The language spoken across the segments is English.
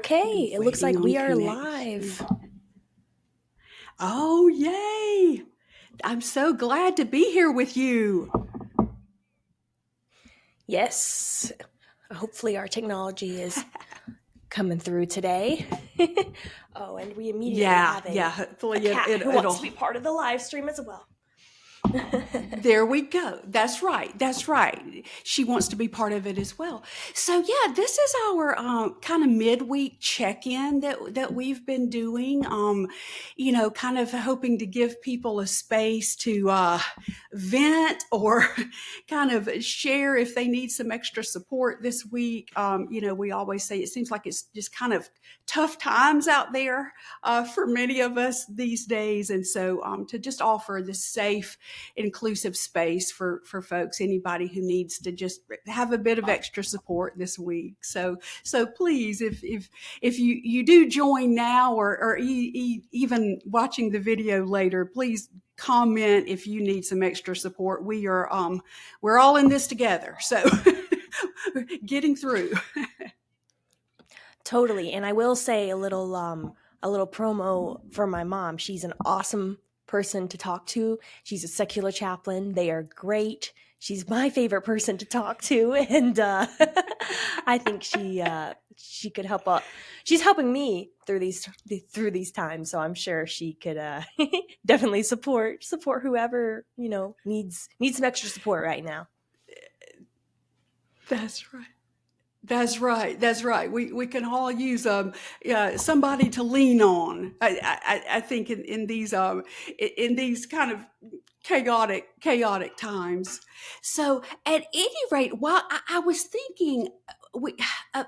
Been Okay, it looks waiting like on we are connection. live. Oh, yay! I'm so glad to be here with you. Yes, hopefully our technology is coming through today. Oh, and we immediately Yeah, have yeah. a Hopefully cat who wants to it'll. be part of the live stream as well. There we go. That's right. That's right. She wants to be part of it as well. So yeah, this is our kind of midweek check-in that we've been doing. Kind of hoping to give people a space to vent or kind of share if they need some extra support this week. We always say it seems like it's just kind of tough times out there for many of us these days, and so to just offer this safe, inclusive space for folks, anybody who needs to just have a bit of extra support this week. So please, if you do join now or even watching the video later, please comment if you need some extra support. We're all in this together, so getting through. Totally, and I will say a little promo for my mom. She's an awesome person to talk to. She's a secular chaplain. They are great. She's my favorite person to talk to, and I think she could help out. She's helping me through these times, so I'm sure she could definitely support whoever needs some extra support right now. That's right. That's right. That's right. We can all use somebody to lean on. I think in these kind of chaotic times. So at any rate, while I was thinking, we. Uh,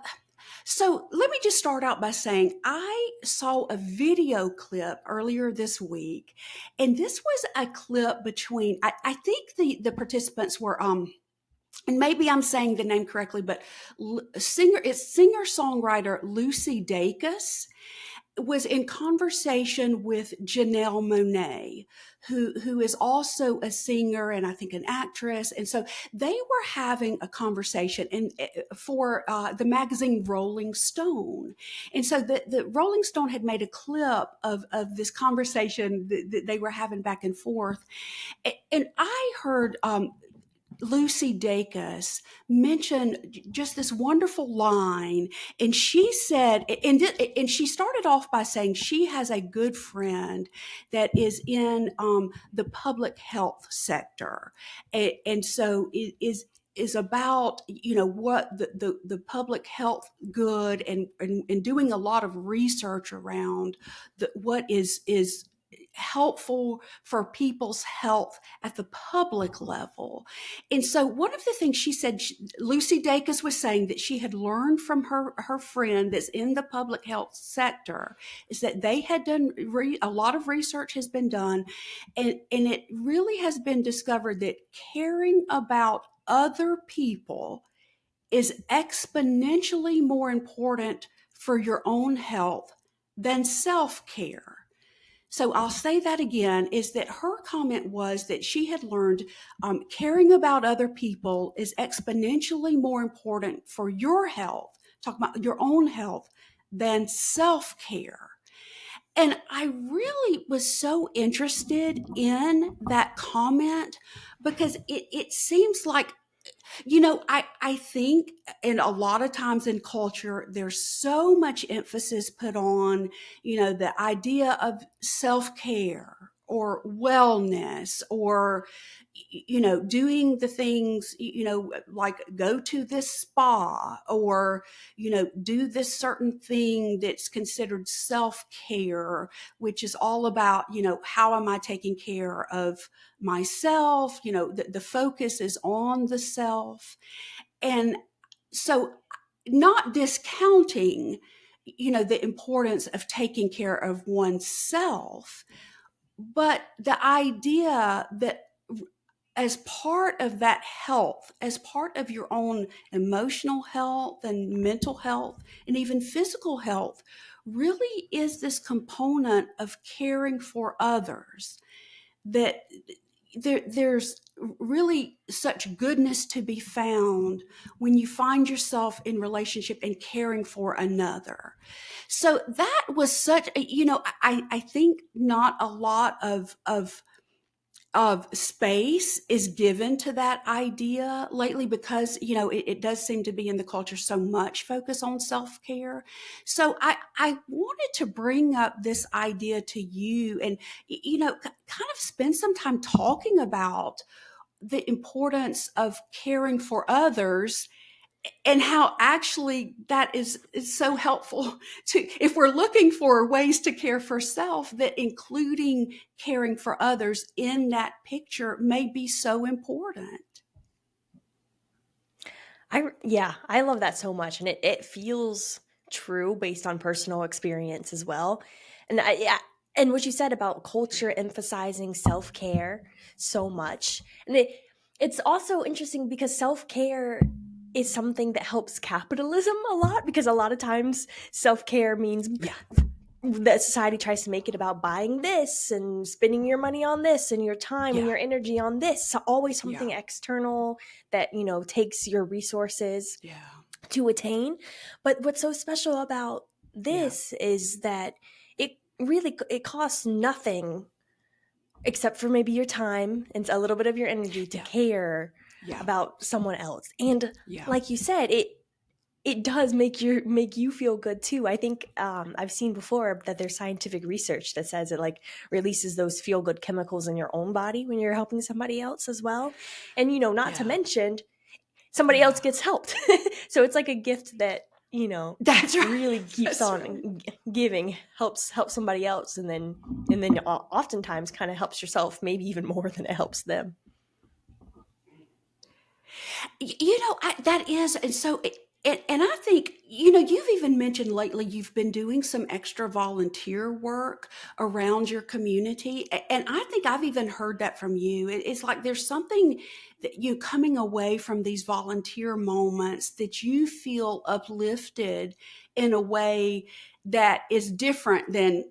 so let me just start out by saying I saw a video clip earlier this week, and this was a clip between. I think the participants were and maybe I'm saying the name correctly, but singer songwriter Lucy Dacus was in conversation with Janelle Monáe, who is also a singer and I think an actress. And so they were having a conversation for the magazine Rolling Stone. And so the Rolling Stone had made a clip of this conversation that they were having back and forth. And I heard Lucy Dacus mentioned just this wonderful line, and she said, and she started off by saying she has a good friend that is in the public health sector, and so it is about what the public health good and doing a lot of research around what is helpful for people's health at the public level. And so one of the things she said, Lucy Dacus was saying that she had learned from her friend that's in the public health sector, is that they had done a lot of research has been done, and it really has been discovered that caring about other people is exponentially more important for your own health than self-care. So I'll say that again, is that her comment was that she had learned caring about other people is exponentially more important for your health, talk about your own health, than self-care. And I really was so interested in that comment because it seems like, I think, and a lot of times in culture, there's so much emphasis put on, the idea of self-care or wellness or, doing the things, like go to this spa or, do this certain thing that's considered self-care, which is all about, how am I taking care of myself? The focus is on the self. And so, not discounting, the importance of taking care of oneself, but the idea that as part of that health, as part of your own emotional health and mental health and even physical health, really is this component of caring for others that there's really such goodness to be found when you find yourself in relationship and caring for another. So that was such a, I think not a lot of space is given to that idea lately, because it does seem to be in the culture so much focus on self-care. So I wanted to bring up this idea to you, and kind of spend some time talking about the importance of caring for others, and how actually that is so helpful to, if we're looking for ways to care for self, that including caring for others in that picture may be so important. I love that so much, and it feels true based on personal experience as well. And and what you said about culture emphasizing self-care so much. And it's also interesting because self-care is something that helps capitalism a lot, because a lot of times self-care means Yeah. that society tries to make it about buying this and spending your money on this and your time and Yeah. your energy on this. So always something Yeah. external that, takes your resources Yeah. to attain. But what's so special about Yeah. this is that it costs nothing except for maybe your time and a little bit of your energy to Yeah. care Yeah. about someone else. And Yeah. like you said, it does make you feel good too. I think I've seen before that there's scientific research that says it like releases those feel good chemicals in your own body when you're helping somebody else as well. And not to Yeah. mention somebody Yeah. else gets helped. So it's like a gift that That's right. really keeps That's right. on giving, helps somebody else, and then oftentimes kind of helps yourself maybe even more than it helps them. That is, and so, and I think, you've even mentioned lately you've been doing some extra volunteer work around your community. And I think I've even heard that from you. It's like there's something that you coming away from these volunteer moments that you feel uplifted in a way that is different than,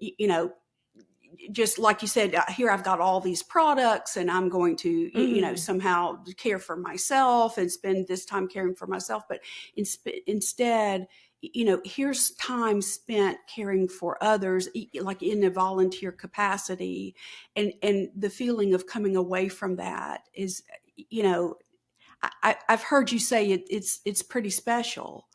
just like you said, here I've got all these products and I'm going to, Mm. somehow care for myself and spend this time caring for myself. But instead, here's time spent caring for others, like in a volunteer capacity. And the feeling of coming away from that is, you know, I've heard you say it's pretty special.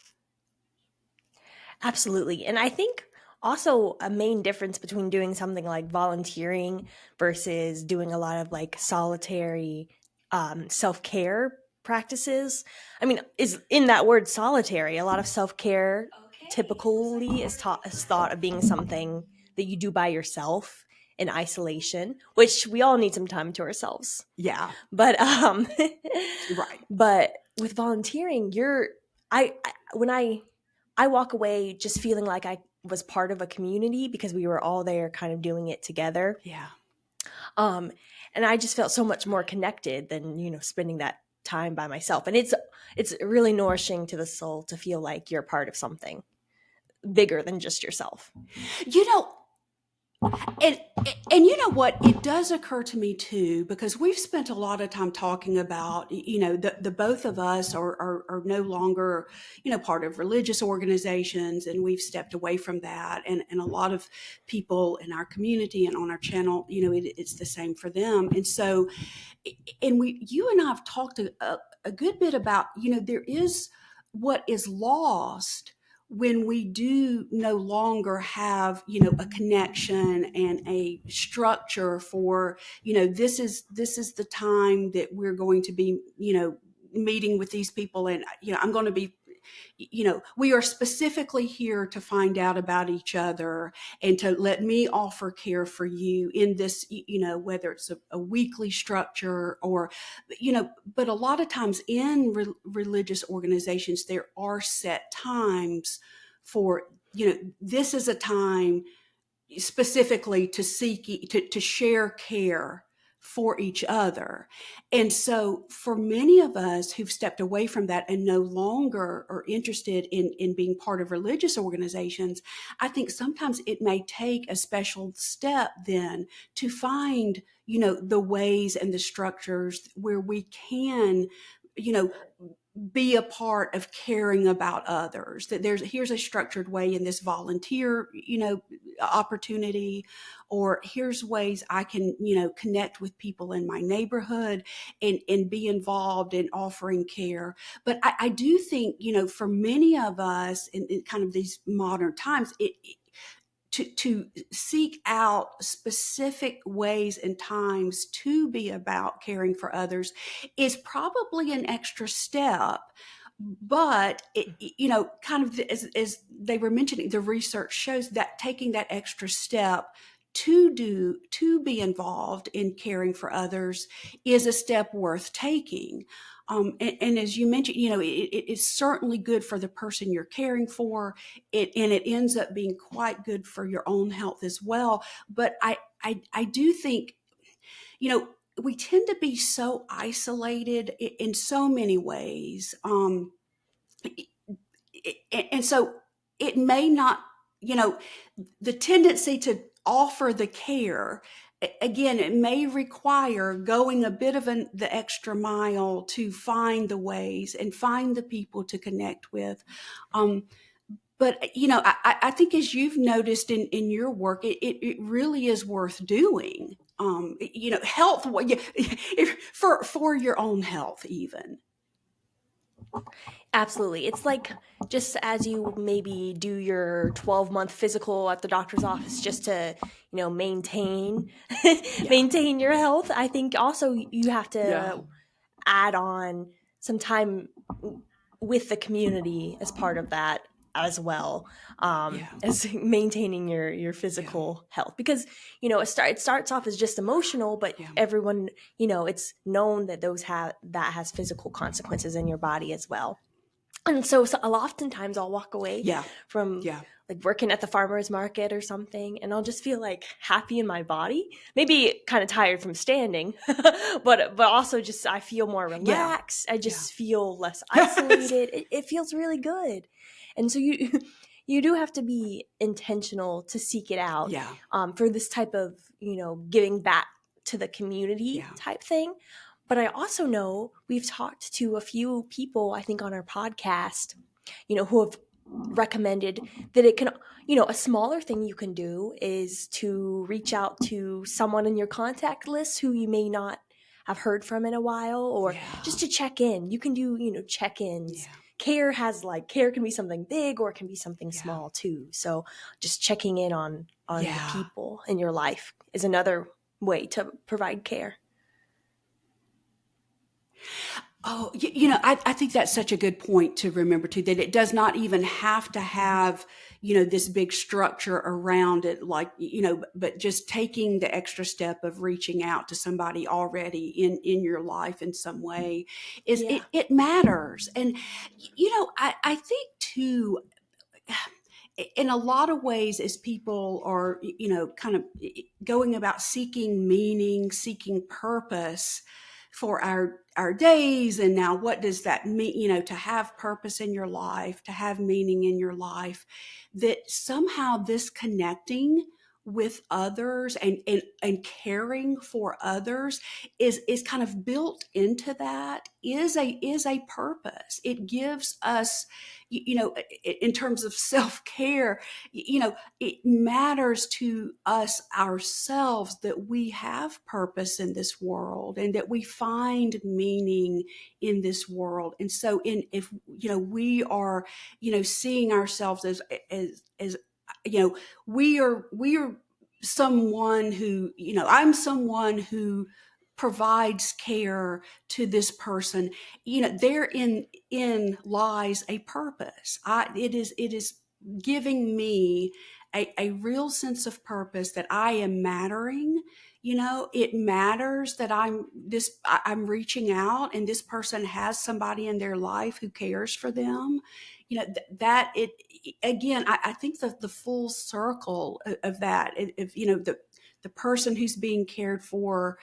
Absolutely. And I think also a main difference between doing something like volunteering versus doing a lot of like solitary self care practices. I mean, is in that word solitary, a lot of self care typically is thought of being something that you do by yourself in isolation, which we all need some time to ourselves. Yeah, But right. but with volunteering, when I walk away just feeling like I was part of a community because we were all there kind of doing it together. Yeah. Um, and I just felt so much more connected than, spending that time by myself. And it's really nourishing to the soul to feel like you're part of something bigger than just yourself. You know, and and you know what? It does occur to me too, because we've spent a lot of time talking about, the both of us are no longer, part of religious organizations, and we've stepped away from that. And a lot of people in our community and on our channel, it's the same for them. And so, and you and I have talked a good bit about, there is what is lost when we do no longer have, a connection and a structure for, this is the time that we're going to be, meeting with these people. And, I'm going to be, we are specifically here to find out about each other and to let me offer care for you in this, whether it's a weekly structure or, but a lot of times in religious organizations, there are set times for, this is a time specifically to seek, to share care for each other. And so for many of us who've stepped away from that and no longer are interested in being part of religious organizations, I think sometimes it may take a special step then to find, the ways and the structures where we can, you know, be a part of caring about others. That here's a structured way in this volunteer opportunity, or here's ways I can connect with people in my neighborhood and be involved in offering care. But I do think for many of us in kind of these modern times, to seek out specific ways and times to be about caring for others is probably an extra step. But kind of as they were mentioning, the research shows that taking that extra step to be involved in caring for others is a step worth taking. And as you mentioned, it's certainly good for the person you're caring for. And it ends up being quite good for your own health as well. But I do think, we tend to be so isolated in so many ways. And so it may not, the tendency to offer the care, again, it may require going a bit of the extra mile to find the ways and find the people to connect with. But I think as you've noticed in your work, it really is worth doing. Health for your own health, even. Absolutely. It's like just as you maybe do your 12-month physical at the doctor's office just to, maintain Yeah, maintain your health. I think also you have yeah, to add on some time with the community as part of that as well, yeah, as maintaining your yeah, physical health, because it starts off as just emotional, but yeah, everyone, it's known that that has physical consequences in your body as well. And so oftentimes I'll walk away yeah, from yeah, like working at the farmer's market or something, and I'll just feel like happy in my body, maybe kind of tired from standing, but also just I feel more yeah, relaxed. I yeah. just feel less isolated. It feels really good. And so you you do have to be intentional to seek it out, Yeah, for this type of giving back to the community yeah, type thing. But I also know we've talked to a few people, I think, on our podcast, who have recommended that it can, a smaller thing you can do is to reach out to someone in your contact list who you may not have heard from in a while, or yeah, just to check in. You can do, check-ins. yeah, Care can be something big or it can be something yeah, small too. So just checking in on the yeah. people in your life is another way to provide care. Oh, I think that's such a good point to remember too, that it does not even have to have, this big structure around it, like, but just taking the extra step of reaching out to somebody already in your life in some way Yeah. it matters. And, I think too, in a lot of ways, as people are, kind of going about seeking meaning, seeking purpose for our days, and now what does that mean, to have purpose in your life, to have meaning in your life, that somehow this connecting with others and caring for others is kind of built into that, is a purpose. It gives us, in terms of self-care, it matters to us ourselves that we have purpose in this world and that we find meaning in this world. And so if we are seeing ourselves as we are someone who, I'm someone who provides care to this person, therein lies a purpose. It is giving me a real sense of purpose, that I am mattering. It matters that I'm reaching out, and this person has somebody in their life who cares for them. That it again, I think the full circle of that, if the the person who's being cared for,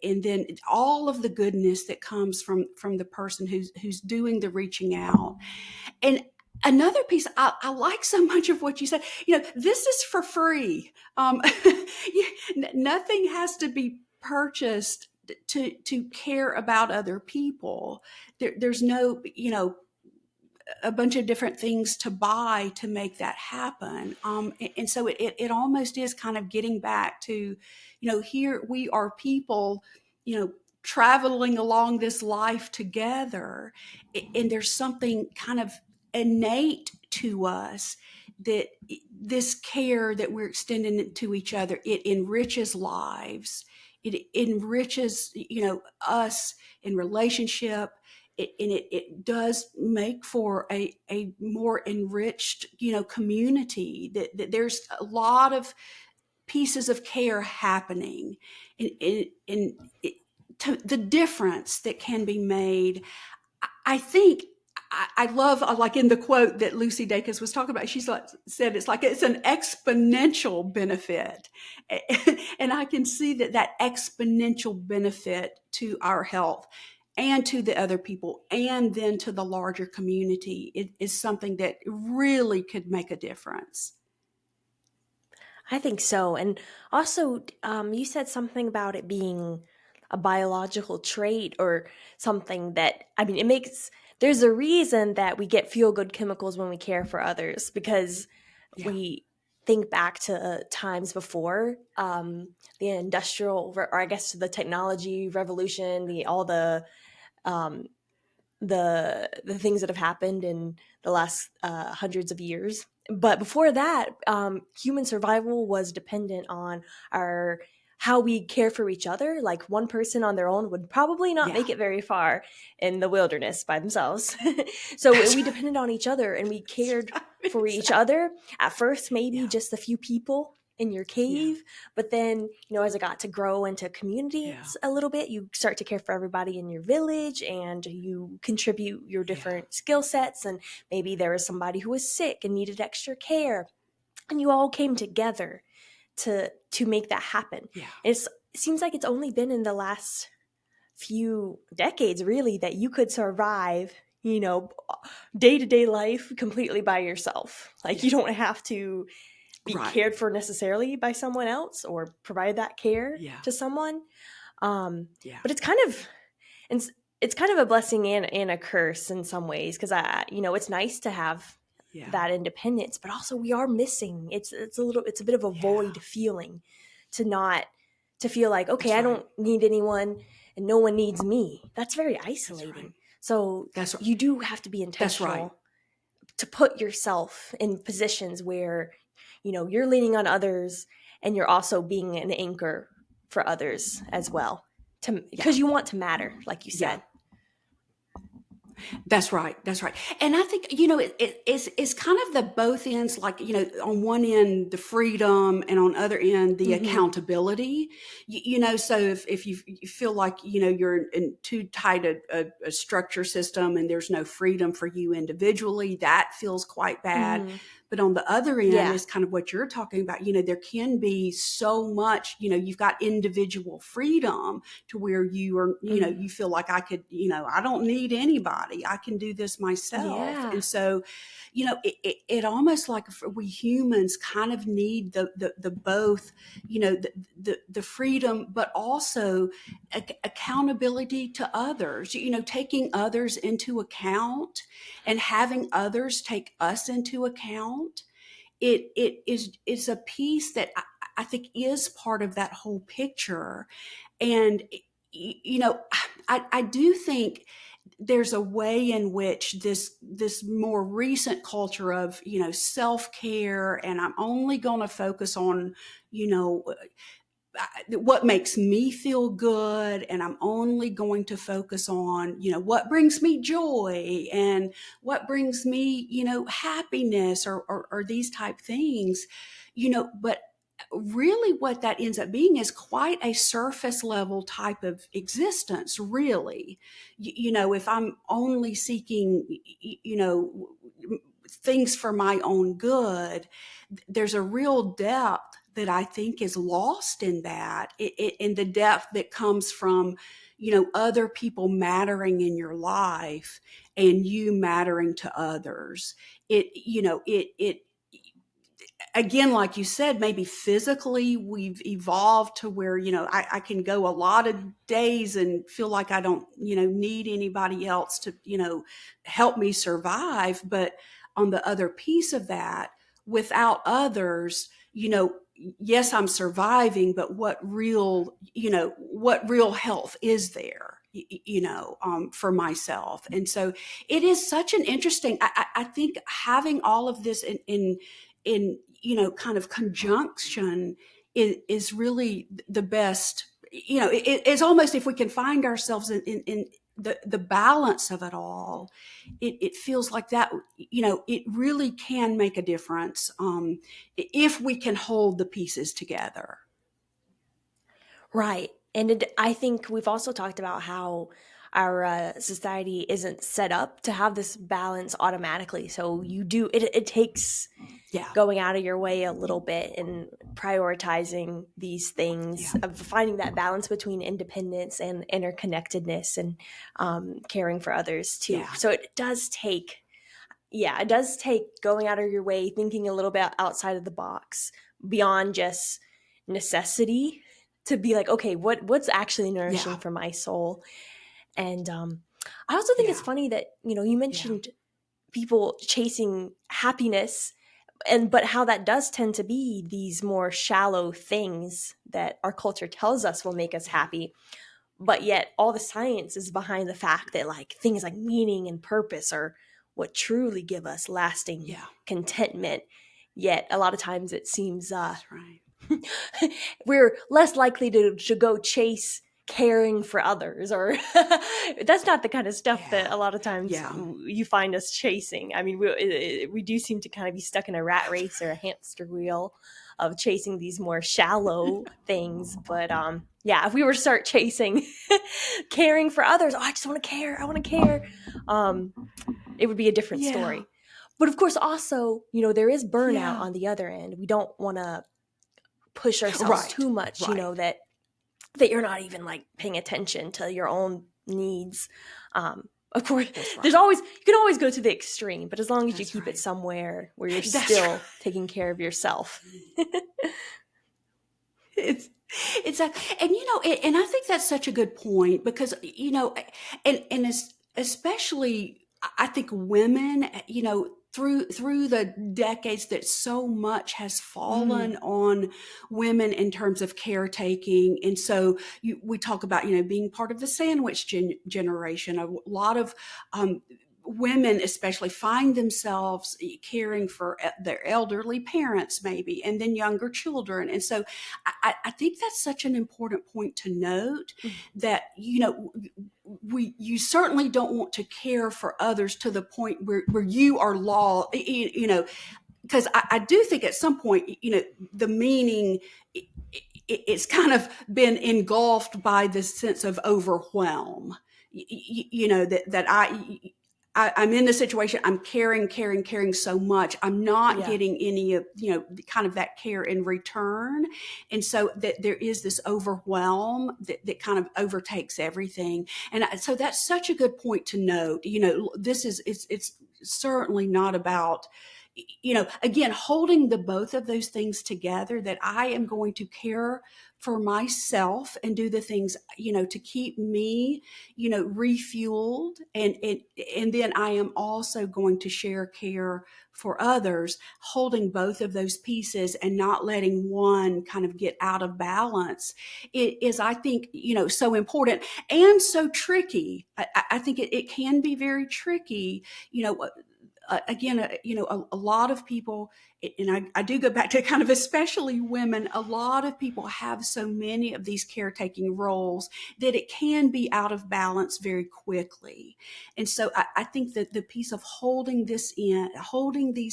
and then all of the goodness that comes from the person who's doing the reaching out. And another piece I like so much of what you said, this is for free. Nothing has to be purchased to care about other people. There's no, a bunch of different things to buy to make that happen. And so it almost is kind of getting back to, here we are people, traveling along this life together. And there's something kind of innate to us that this care that we're extending to each other, it enriches lives. It enriches, us in relationship. It does make for a more enriched, community. That there's a lot of pieces of care happening, and the difference that can be made. I think I love, like in the quote that Lucy Dacus was talking about, said it's like it's an exponential benefit. And I can see that exponential benefit to our health and to the other people and then to the larger community. It is something that really could make a difference. I think so. And also, you said something about it being a biological trait or something that, I mean, there's a reason that we get feel good chemicals when we care for others, because we think back to times before the industrial, or I guess the technology revolution, all um, the things that have happened in the last hundreds of years. But before that, human survival was dependent on how we care for each other. Like one person on their own would probably not make it very far in the wilderness by themselves. So we depended on each other, and we cared for each other. At first, maybe just a few people in your cave, but then, as it got to grow into communities a little bit, you start to care for everybody in your village, and you contribute your different skill sets. And maybe there was somebody who was sick and needed extra care, and you all came together to make that happen. And it seems like it's only been in the last few decades, really, that you could survive, day-to-day life completely by yourself. Like you don't have to be cared for necessarily by someone else or provide that care to someone. But it's kind of a blessing and a curse in some ways, because it's nice to have that independence, but also we are missing. It's a bit of a void feeling to feel like, okay, I don't need anyone and no one needs me. That's very isolating. So you do have to be intentional to put yourself in positions where you're leaning on others, and you're also being an anchor for others as well, because you want to matter, like you said. That's right. And I think, it's kind of the both ends, like, on one end, the freedom, and on other end, the accountability, so if you feel like, you're in too tight a structure system and there's no freedom for you individually, that feels quite bad. But on the other end is kind of what you're talking about. There can be so much, you've got individual freedom to where you are, you feel like I could, I don't need anybody. I can do this myself. And so, it almost like we humans kind of need the both, the freedom, but also accountability to others, taking others into account and having others take us into account. It's a piece that I think is part of that whole picture. And, I do think there's a way in which this more recent culture of, self-care, and I'm only going to focus on, what makes me feel good, and I'm only going to focus on, what brings me joy and what brings me, happiness, or these type things, but really what that ends up being is quite a surface level type of existence, really. If I'm only seeking, things for my own good, there's a real depth that I think is lost in that, in the depth that comes from, other people mattering in your life and you mattering to others. It again, like you said, maybe physically we've evolved to where, I can go a lot of days and feel like I don't, need anybody else to, help me survive. But on the other piece of that, without others, yes, I'm surviving, but what real health is there? For myself. And so it is such an interesting, I think having all of this in kind of conjunction is really the best. It's almost, if we can find ourselves in the balance of it all, it feels like that, it really can make a difference, if we can hold the pieces together. Right. And I think we've also talked about how our society isn't set up to have this balance automatically. So it takes Yeah. going out of your way a little bit and prioritizing these things, Yeah. of finding that balance between independence and interconnectedness, and caring for others too. Yeah. So it does take going out of your way, thinking a little bit outside of the box, beyond just necessity, to be like, okay, what's actually nourishing Yeah. for my soul. And I also think it's Yeah. funny that, you Yeah. mentioned people chasing happiness, but how that does tend to be these more shallow things that our culture tells us will make us happy. But yet all the science is behind the fact that, like, things like meaning and purpose are what truly give us lasting Yeah. contentment. Yet a lot of times it seems That's right. we're less likely to go chase caring for others, or that's not the kind of stuff that Yeah. a lot of times Yeah. you find us chasing. I mean, we do seem to kind of be stuck in a rat race or a hamster wheel of chasing these more shallow things. But yeah, if we were to start chasing caring for others, I just want to care, I want to care, it would be a different Yeah. story. But of course, also, there is burnout Yeah. on the other end. We don't want to push ourselves Right. too much, Right. that you're not even like paying attention to your own needs. Of course, That's there's right. always, you can always go to the extreme, but as long as you That's keep it right. somewhere where you're That's right. still taking care of yourself. It's it's a and and I think that's such a good point, because and especially I think women, through the decades, that so much has Mm, fallen on women in terms of caretaking. And so we talk about, being part of the sandwich generation. A lot of women especially find themselves caring for their elderly parents, maybe, and then younger children. And so I think that's such an important point to note, mm, that you certainly don't want to care for others to the point where you are because I do think at some point, the meaning, it's kind of been engulfed by this sense of overwhelm. I'm in the situation. I'm caring so much. I'm not yeah. getting any of, kind of that care in return. And so that there is this overwhelm that kind of overtakes everything. And so that's such a good point to note. It's certainly not about, again, holding the both of those things together, that I am going to care for myself and do the things, to keep me, refueled. And then I am also going to share care for others, holding both of those pieces and not letting one kind of get out of balance. It is, I think, so important and so tricky. I think it can be very tricky, again, a lot of people, and I do go back to kind of especially women, a lot of people have so many of these caretaking roles that it can be out of balance very quickly. And so I think that the piece of holding these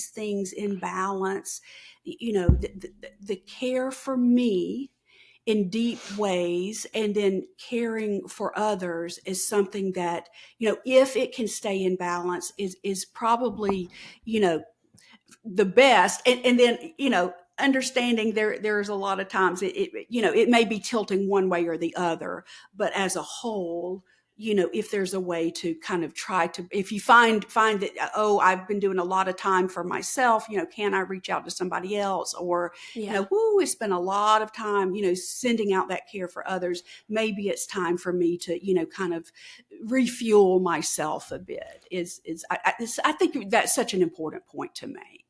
things in balance, the care for me in deep ways, and then caring for others, is something that, if it can stay in balance, is probably, the best. And then, understanding there's a lot of times it may be tilting one way or the other, but as a whole, if there's a way to kind of try to, if you find that, oh, I've been doing a lot of time for myself, can I reach out to somebody else? Or, Yeah. I spend a lot of time, sending out that care for others. Maybe it's time for me to, kind of refuel myself a bit. I think that's such an important point to make.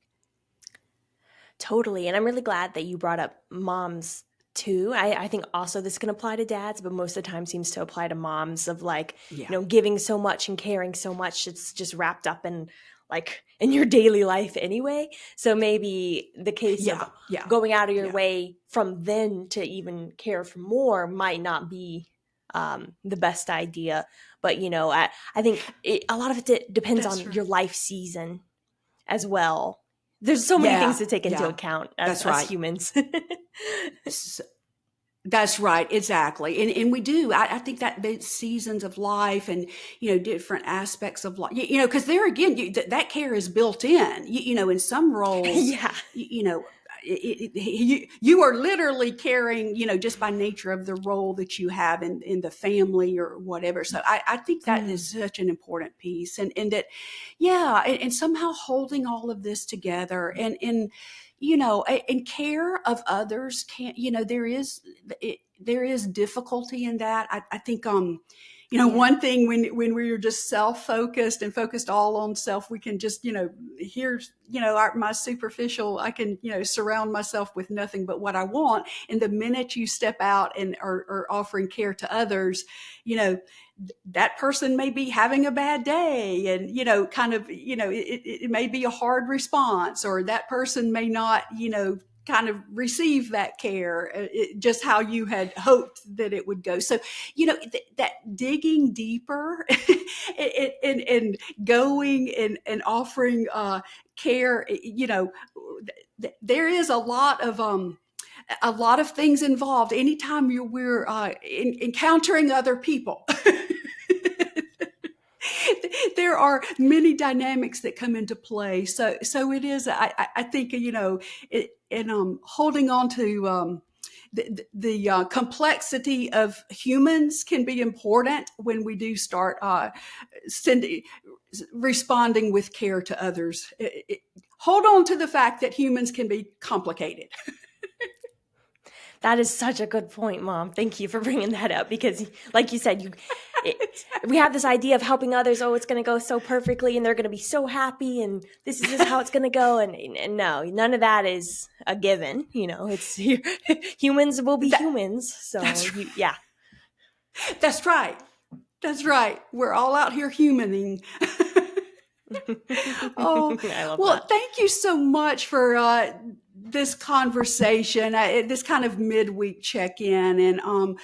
Totally. And I'm really glad that you brought up moms too. I think also this can apply to dads, but most of the time seems to apply to moms of like, Yeah. giving so much and caring so much. It's just wrapped up in like in your daily life anyway. So maybe the case of going out of your way from then to even care for more might not be the best idea. But, I think a lot of it depends That's on right. your life season as well. There's so many things to take into account as humans. That's right, exactly. And we do. I think that the seasons of life and, different aspects of life, because there again, that care is built in, in some roles, Yeah. You are literally caring, just by nature of the role that you have in the family or whatever. So I think that is such an important piece, and that, and somehow holding all of this together and and care of others can't, there is difficulty in that. I think, one thing when we're just self-focused and focused all on self, we can just, here's, my superficial, I can, surround myself with nothing but what I want. And the minute you step out and are offering care to others, that person may be having a bad day and, kind of, it may be a hard response, or that person may not, kind of receive that care just how you had hoped that it would go. So, that digging deeper and going and offering care, there is a lot of things involved anytime we're encountering other people. There are many dynamics that come into play. So it is, I think, holding on to the complexity of humans can be important when we do start responding with care to others. Hold on to the fact that humans can be complicated. That is such a good point, Mom. Thank you for bringing that up because, like you said, we have this idea of helping others. Oh, it's going to go so perfectly, and they're going to be so happy, and this is just how it's going to go. And no, none of that is a given. It's humans will be humans. So yeah, that's right. That's right. We're all out here humaning. Oh, I love well, that. Thank you so much for this conversation, this kind of midweek check-in. And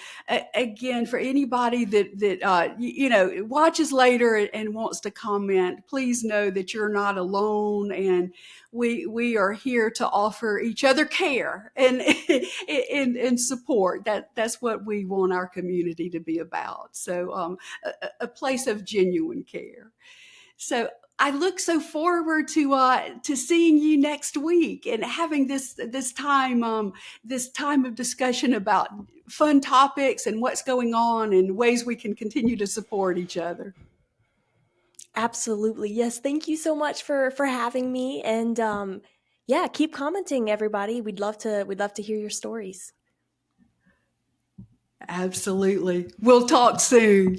again, for anybody that watches later and wants to comment, please know that you're not alone, and we are here to offer each other care and support. That's what we want our community to be about. So a place of genuine care. So I look so forward to seeing you next week and having this time of discussion about fun topics and what's going on and ways we can continue to support each other. Absolutely. Yes. Thank you so much for having me. And keep commenting, everybody. We'd love to hear your stories. Absolutely. We'll talk soon.